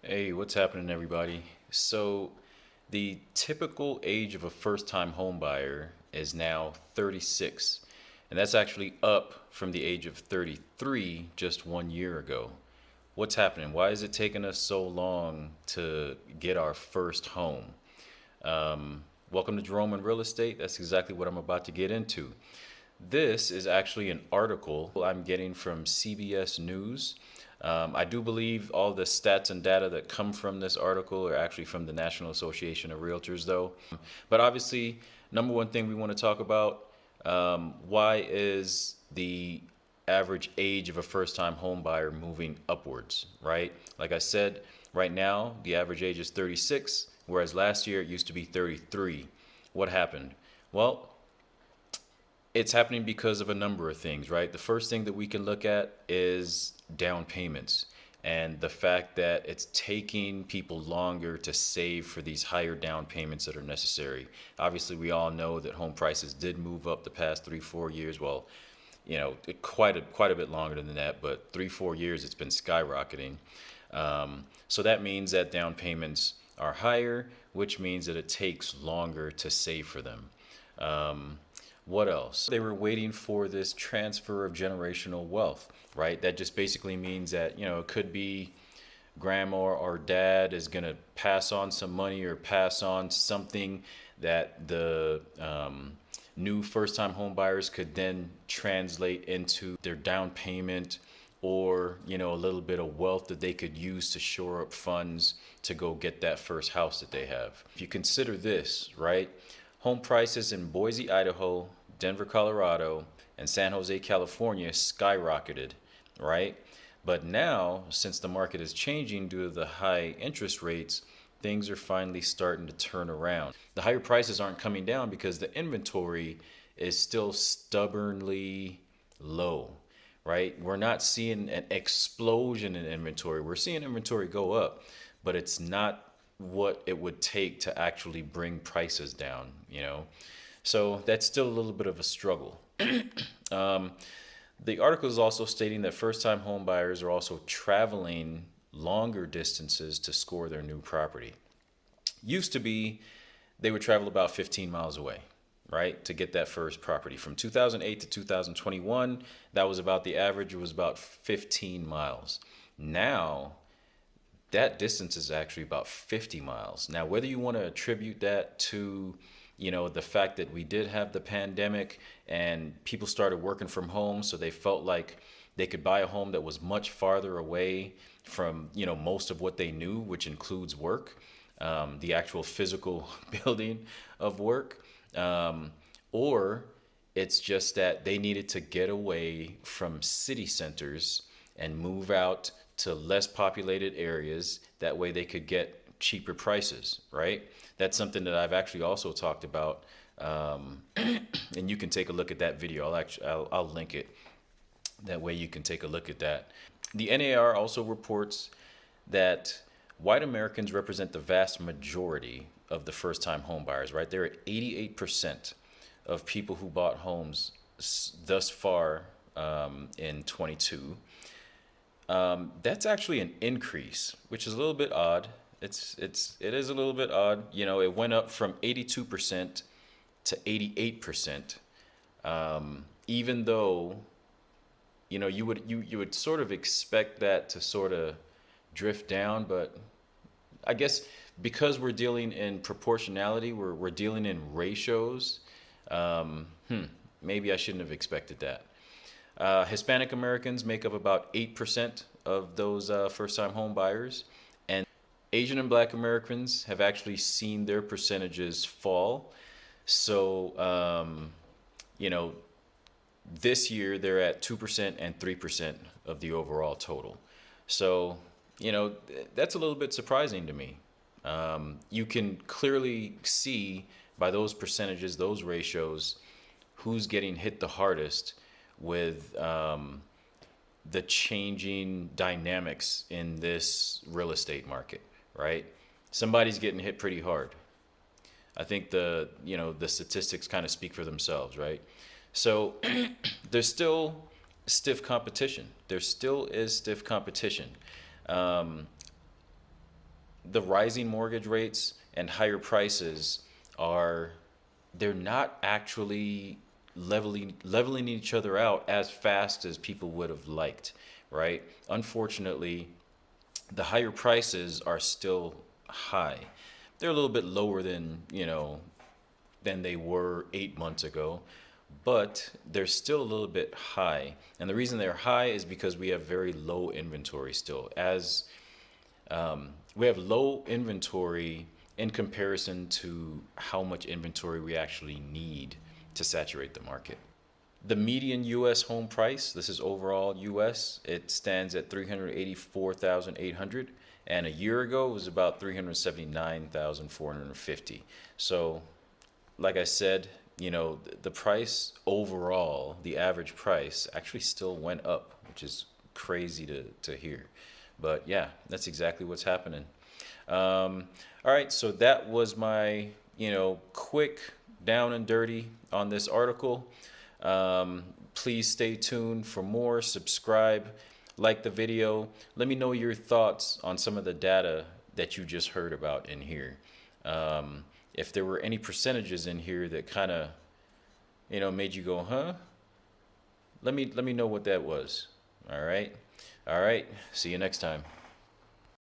Hey, what's happening, everybody? So, the typical age of a first time home buyer is now 36, and that's actually up from the age of 33 just 1 year ago. What's happening? Why is it taking us so long to get our first home? Welcome to Jerome and Real Estate. That's exactly what I'm about to get into. This is actually an article I'm getting from CBS News. I do believe all the stats and data that come from this article are actually from the National Association of Realtors, though. But obviously, number one thing we want to talk about, why is the average age of a first-time home buyer moving upwards, right? Like I said, right now, the average age is 36, whereas last year it used to be 33. What happened? Well, it's happening because of a number of things, right? The first thing that we can look at is down payments and the fact that it's taking people longer to save for these higher down payments that are necessary. Obviously, we all know that home prices did move up the past 3, 4 years. Well, quite a bit longer than that, but 3, 4 years it's been skyrocketing. So that means that down payments are higher, which means that it takes longer to save for them. What else? They were waiting for this transfer of generational wealth, right? That just basically means that, it could be grandma or dad is going to pass on some money or pass on something that the new first time home buyers could then translate into their down payment or, a little bit of wealth that they could use to shore up funds to go get that first house that they have. If you consider this, right? Home prices in Boise, Idaho, Denver, Colorado, and San Jose, California skyrocketed, right? But now, since the market is changing due to the high interest rates, things are finally starting to turn around. The higher prices aren't coming down because the inventory is still stubbornly low, right? We're not seeing an explosion in inventory. We're seeing inventory go up, but it's not what it would take to actually bring prices down. So that's still a little bit of a struggle. The article is also stating that first-time home buyers are also traveling longer distances to score their new property. Used to be they would travel about 15 miles away, right, to get that first property. From 2008 to 2021, that was about the average. It was about 15 miles. Now, that distance is actually about 50 miles. Now, whether you want to attribute that to, the fact that we did have the pandemic and people started working from home, so they felt like they could buy a home that was much farther away from, most of what they knew, which includes work, the actual physical building of work, or it's just that they needed to get away from city centers and move out to less populated areas. That way they could get cheaper prices, right? That's something that I've actually also talked about. And you can take a look at that video. I'll link it. That way you can take a look at that. The NAR also reports that white Americans represent the vast majority of the first time home buyers, right? They're at 88% of people who bought homes thus far in 22. That's actually an increase, which is a little bit odd. It is a little bit odd. It went up from 82% to 88%. Even though, you would sort of expect that to sort of drift down, but I guess because we're dealing in proportionality, we're dealing in ratios. Maybe I shouldn't have expected that. Hispanic Americans make up about 8% of those first-time home buyers, and Asian and Black Americans have actually seen their percentages fall. So, this year they're at 2% and 3% of the overall total. So, that's a little bit surprising to me. You can clearly see by those percentages, those ratios, who's getting hit the hardest with the changing dynamics in this real estate market, right? Somebody's getting hit pretty hard. I think the statistics kind of speak for themselves, right? So there's still stiff competition. There still is stiff competition. the rising mortgage rates and higher prices are, they're not actually leveling each other out as fast as people would have liked, right? Unfortunately, the higher prices are still high. They're a little bit lower than, than they were 8 months ago, but they're still a little bit high. And the reason they're high is because we have very low inventory still. As we have low inventory in comparison to how much inventory we actually need to saturate the market. The median U.S. home price, this is overall U.S., it stands at 384,800, and a year ago it was about 379,450. So, like I said, the price overall, the average price, actually still went up, which is crazy to hear. But yeah, that's exactly what's happening. All right, so that was my, quick down and dirty on this article. Please stay tuned for more. Subscribe, like the video. Let me know your thoughts on some of the data that you just heard about in here. If there were any percentages in here that kind of, made you go, huh? Let me know what that was. All right. See you next time.